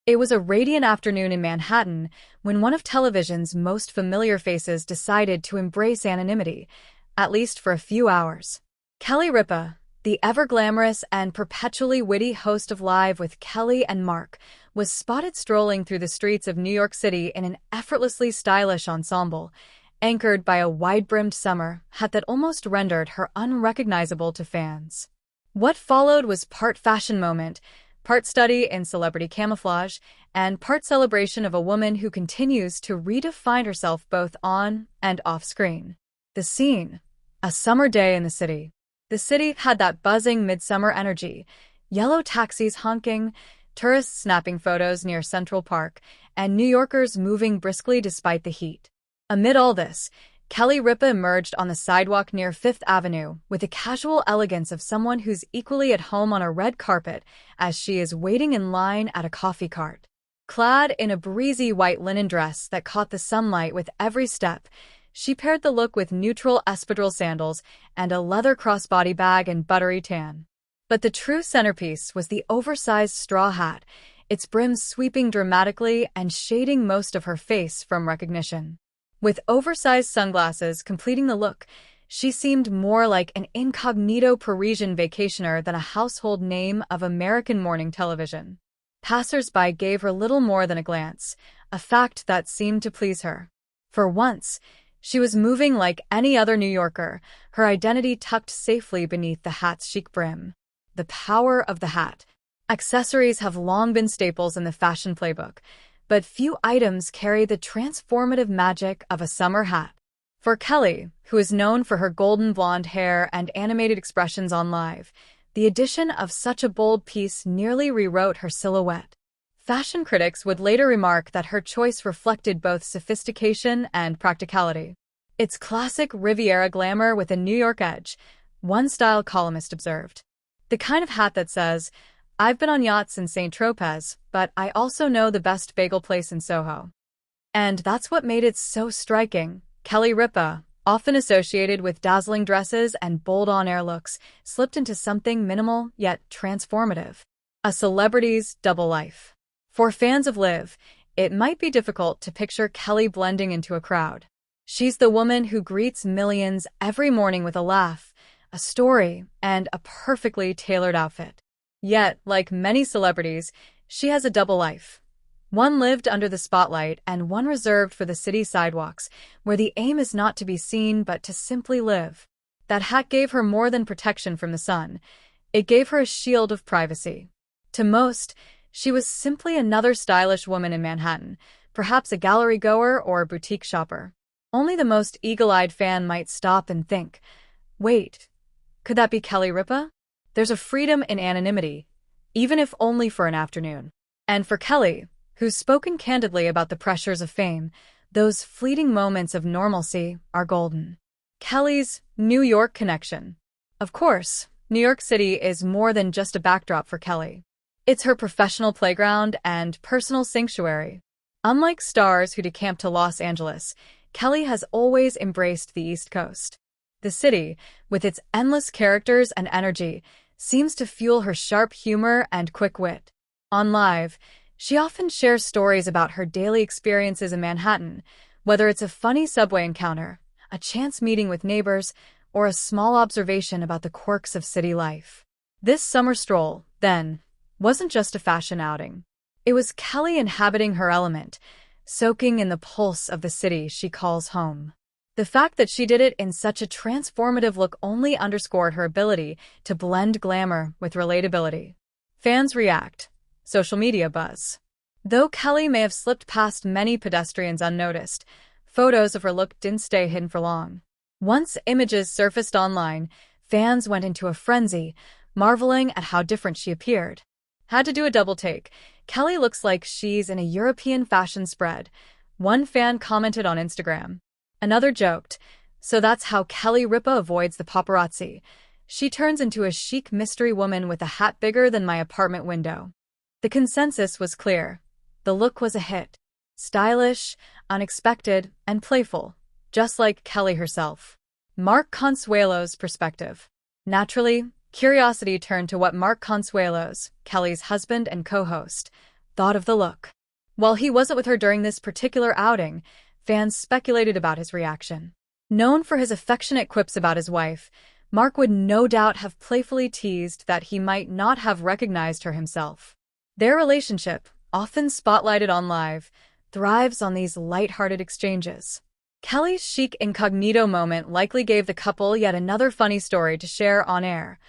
It was a radiant afternoon in Manhattan when one of television's most familiar faces decided to embrace anonymity, at least for a few hours. Kelly Ripa, the ever-glamorous and perpetually witty host of Live with Kelly and Mark, was spotted strolling through the streets of New York City in an effortlessly stylish ensemble, anchored by a wide-brimmed summer hat that almost rendered her unrecognizable to fans. What followed was part fashion moment, part study in celebrity camouflage, and part celebration of a woman who continues to redefine herself both on and off screen. The scene: a summer day in the city. The city had that buzzing midsummer energy, yellow taxis honking, tourists snapping photos near Central Park, and New Yorkers moving briskly despite the heat. Amid all this, Kelly Ripa emerged on the sidewalk near Fifth Avenue with the casual elegance of someone who's equally at home on a red carpet as she is waiting in line at a coffee cart. Clad in a breezy white linen dress that caught the sunlight with every step, she paired the look with neutral espadrille sandals and a leather crossbody bag in buttery tan. But the true centerpiece was the oversized straw hat, its brim sweeping dramatically and shading most of her face from recognition. With oversized sunglasses completing the look, she seemed more like an incognito Parisian vacationer than a household name of American morning television. Passers-by gave her little more than a glance, a fact that seemed to please her. For once, she was moving like any other New Yorker, her identity tucked safely beneath the hat's chic brim. The power of the hat. Accessories have long been staples in the fashion playbook, but few items carry the transformative magic of a summer hat. For Kelly, who is known for her golden blonde hair and animated expressions on Live, the addition of such a bold piece nearly rewrote her silhouette. Fashion critics would later remark that her choice reflected both sophistication and practicality. It's classic Riviera glamour with a New York edge, one style columnist observed. The kind of hat that says, "I've been on yachts in St. Tropez, but I also know the best bagel place in Soho." And that's what made it so striking. Kelly Ripa, often associated with dazzling dresses and bold on-air looks, slipped into something minimal yet transformative. A celebrity's double life. For fans of Live, it might be difficult to picture Kelly blending into a crowd. She's the woman who greets millions every morning with a laugh, a story, and a perfectly tailored outfit. Yet, like many celebrities, she has a double life. One lived under the spotlight and one reserved for the city sidewalks, where the aim is not to be seen but to simply live. That hat gave her more than protection from the sun. It gave her a shield of privacy. To most, she was simply another stylish woman in Manhattan, perhaps a gallery goer or a boutique shopper. Only the most eagle-eyed fan might stop and think, wait, could that be Kelly Ripa? There's a freedom in anonymity, even if only for an afternoon. And for Kelly, who's spoken candidly about the pressures of fame, those fleeting moments of normalcy are golden. Kelly's New York connection. Of course, New York City is more than just a backdrop for Kelly. It's her professional playground and personal sanctuary. Unlike stars who decamp to Los Angeles, Kelly has always embraced the East Coast. The city, with its endless characters and energy, seems to fuel her sharp humor and quick wit. On Live, she often shares stories about her daily experiences in Manhattan, whether it's a funny subway encounter, a chance meeting with neighbors, or a small observation about the quirks of city life. This summer stroll, then, wasn't just a fashion outing. It was Kelly inhabiting her element, soaking in the pulse of the city she calls home. The fact that she did it in such a transformative look only underscored her ability to blend glamour with relatability. Fans react. Social media buzz. Though Kelly may have slipped past many pedestrians unnoticed, photos of her look didn't stay hidden for long. Once images surfaced online, fans went into a frenzy, marveling at how different she appeared. Had to do a double take. Kelly looks like she's in a European fashion spread, one fan commented on Instagram. Another joked, so that's how Kelly Ripa avoids the paparazzi. She turns into a chic mystery woman with a hat bigger than my apartment window. The consensus was clear. The look was a hit. Stylish, unexpected, and playful, just like Kelly herself. Mark Consuelo's perspective. Naturally, curiosity turned to what Mark Consuelos, Kelly's husband and co-host, thought of the look. While he wasn't with her during this particular outing, fans speculated about his reaction. Known for his affectionate quips about his wife, Mark would no doubt have playfully teased that he might not have recognized her himself. Their relationship, often spotlighted on Live, thrives on these light-hearted exchanges. Kelly's chic incognito moment likely gave the couple yet another funny story to share on air.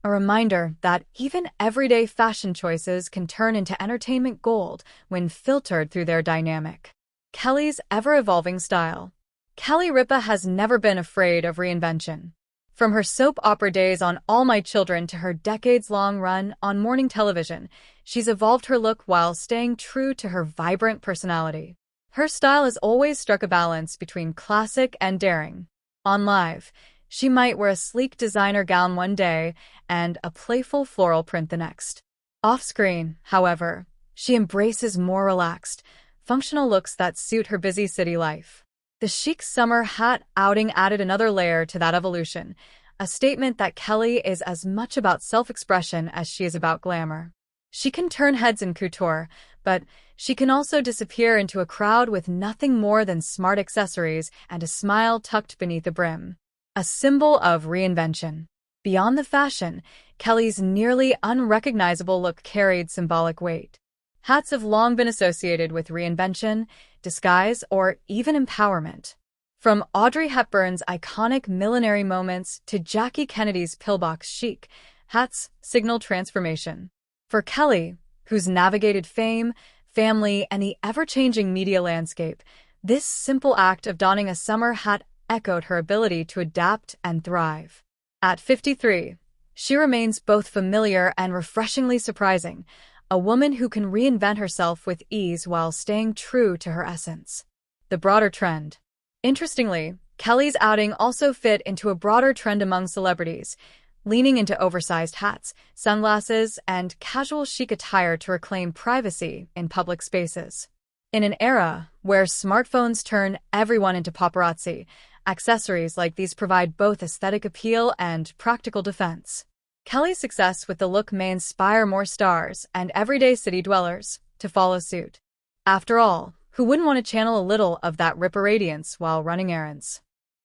A reminder that even everyday fashion choices can turn into entertainment gold when filtered through their dynamic. Kelly's ever-evolving style. Kelly Ripa has never been afraid of reinvention. From her soap opera days on All My Children to her decades-long run on morning television, she's evolved her look while staying true to her vibrant personality. Her style has always struck a balance between classic and daring. On Live, she might wear a sleek designer gown one day and a playful floral print the next. Off-screen, however, she embraces more relaxed, functional looks that suit her busy city life. The chic summer hat outing added another layer to that evolution, a statement that Kelly is as much about self-expression as she is about glamour. She can turn heads in couture, but she can also disappear into a crowd with nothing more than smart accessories and a smile tucked beneath a brim. A symbol of reinvention. Beyond the fashion, Kelly's nearly unrecognizable look carried symbolic weight. Hats have long been associated with reinvention, disguise, or even empowerment. From Audrey Hepburn's iconic millinery moments to Jackie Kennedy's pillbox chic, hats signal transformation. For Kelly, who's navigated fame, family, and the ever-changing media landscape, this simple act of donning a summer hat echoed her ability to adapt and thrive. At 53, she remains both familiar and refreshingly surprising, a woman who can reinvent herself with ease while staying true to her essence. The broader trend. Interestingly, Kelly's outing also fit into a broader trend among celebrities, leaning into oversized hats, sunglasses, and casual chic attire to reclaim privacy in public spaces. In an era where smartphones turn everyone into paparazzi, accessories like these provide both aesthetic appeal and practical defense. Kelly's success with the look may inspire more stars and everyday city dwellers to follow suit. After all, who wouldn't want to channel a little of that Ripa radiance while running errands?